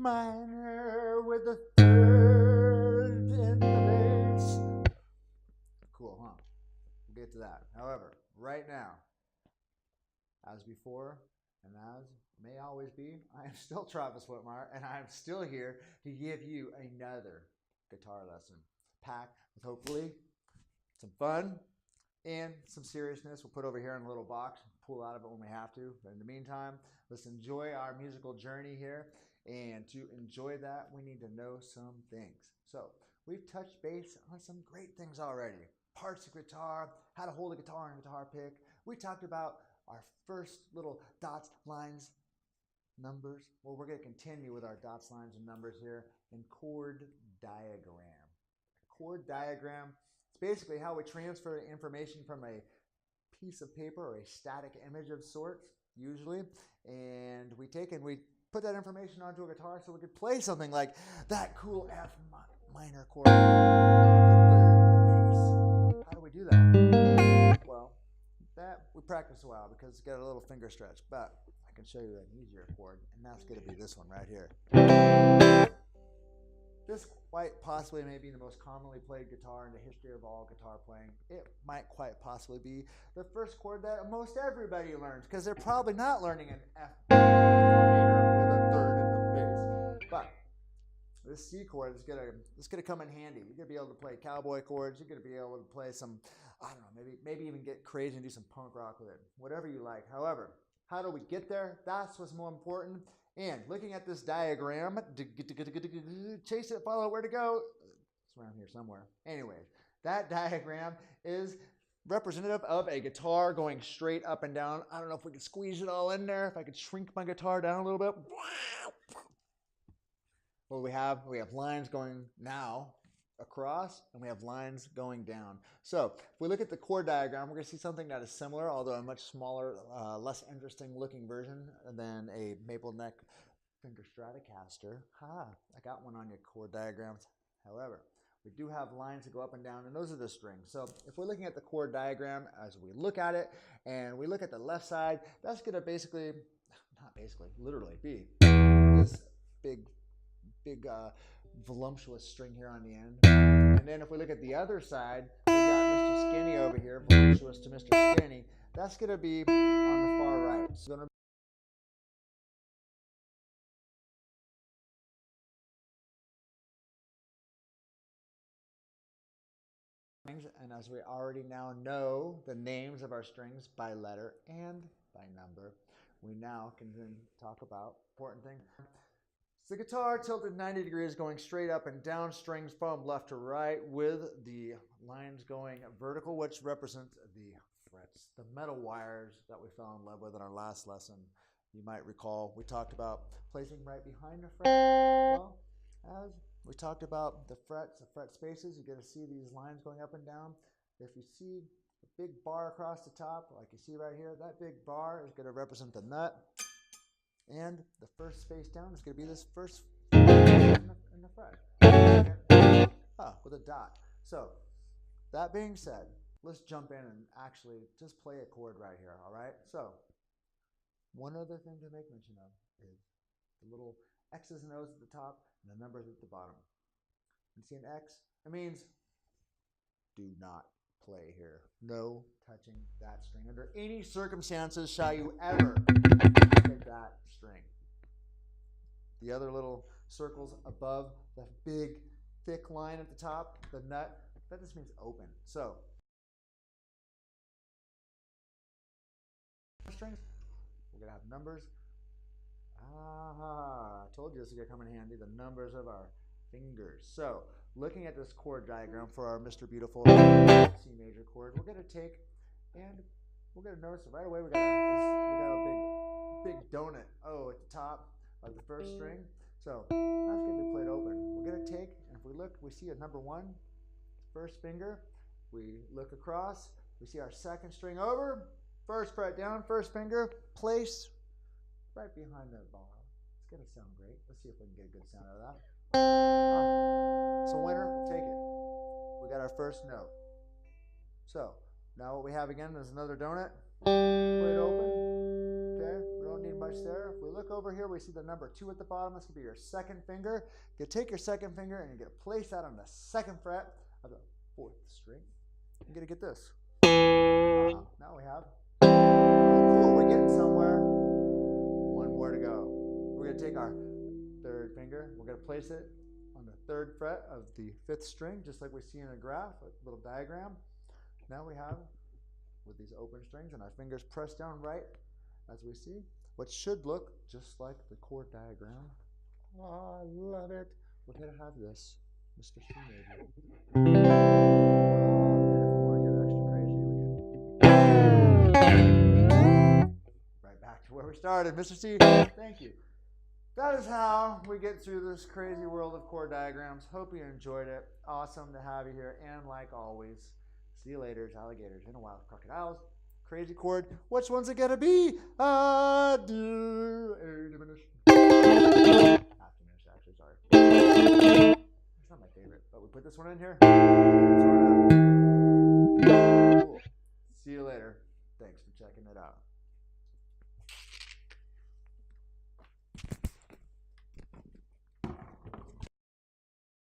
minor with the third in the bass. Cool, huh? We'll get to that. However, right now, as before, and as may always be, I am still Travis Whitmire, and I am still here to give you another guitar lesson, packed with hopefully some fun and some seriousness. We'll put over here in a little box, pull out of it when we have to. But in the meantime, let's enjoy our musical journey here. And to enjoy that, we need to know some things. So we've touched base on some great things already. Parts of guitar, how to hold a guitar and a guitar pick. We talked about our first little dots, lines, numbers. Well, we're going to continue with our dots, lines, and numbers here in chord diagram. A chord diagram, it's basically how we transfer information from a piece of paper or a static image of sorts, usually, and we take and we put that information onto a guitar so we could play something like that cool F minor chord. How do we do that? Well, that we practice a while because it's got a little finger stretch, but I can show you an easier chord, and that's going to be this one right here. This quite possibly may be the most commonly played guitar in the history of all guitar playing. It might quite possibly be the first chord that most everybody learns because they're probably not learning an F minor with a third in the bass. But this C chord is gonna come in handy. You're gonna be able to play cowboy chords. You're gonna be able to play some, I don't know, maybe even get crazy and do some punk rock with it. Whatever you like. However, how do we get there? That's what's more important. And looking at this diagram, chase it, follow it, where to go. It's around here somewhere. Anyways, that diagram is representative of a guitar going straight up and down. I don't know if we can squeeze it all in there. If I could shrink my guitar down a little bit. Well, we have lines going now across, and we have lines going down. So if we look at the chord diagram, we're going to see something that is similar, although a much smaller, less interesting looking version than a maple neck finger Stratocaster. I got one on your chord diagrams. However, we do have lines that go up and down, and those are the strings. So if we're looking at the chord diagram, as we look at it, and we look at the left side, that's going to literally be this big voluptuous string here on the end. And then if we look at the other side, we got Mr. Skinny over here, voluptuous to Mr. Skinny. That's going to be on the far right. So and as we already now know the names of our strings by letter and by number, we now can then talk about important things. The guitar tilted 90 degrees going straight up and down, strings from left to right with the lines going vertical, which represents the frets, the metal wires that we fell in love with in our last lesson. You might recall we talked about placing right behind the fret. Well, as we talked about the frets, the fret spaces, you're going to see these lines going up and down. If you see a big bar across the top, like you see right here, that big bar is going to represent the nut. And the first space down is going to be this first in the fret with a dot. So that being said, let's jump in and actually just play a chord right here, all right? So one other thing to make mention of is the little X's and O's at the top and the numbers at the bottom. You see an X? It means do not play here. No touching that string. Under any circumstances shall you ever hit that string. The other little circles above the big thick line at the top, the nut, that just means open. So strings, we're going to have numbers. I told you this is going to come in handy, the numbers of our fingers. So looking at this chord diagram for our Mr. Beautiful C major chord, we're going to take and we're going to notice that right away we got a big donut O at the top of the first string. So that's going to be played open. We're going to take, and if we look, we see a number 1, first finger. We look across, we see our second string over, first fret down, first finger, place right behind that bar. It's going to sound great. Let's see if we can get a good sound out of that. It's a winner, we'll take it. We got our first note. So now what we have again is another donut. Play it open. Okay, we don't need much marks there. If we look over here, we see the number 2 at the bottom. This could be your second finger. You take your second finger and you're going to place that on the second fret of the 4th string. I'm going to get this. Now we have. Cool, we're getting somewhere. One more to go. We're going to take our third finger. We're going to place it on the 3rd fret of the 5th string, just like we see in a graph, a little diagram. Now we have, with these open strings and our fingers pressed down right, as we see, what should look just like the chord diagram. Oh, I love it. We're going to have this, Mr. C major. And if we want to get extra crazy, we can. Right back to where we started, Mr. C. Thank you. That is how we get through this crazy world of chord diagrams. Hope you enjoyed it. Awesome to have you here. And like always, see you later, alligators in a wild, crocodiles. Crazy chord. Which one's it gonna be? A diminished. Half diminished, actually, sorry. It's not my favorite, but we put this one in here. Cool. See you later. Thanks for checking it out.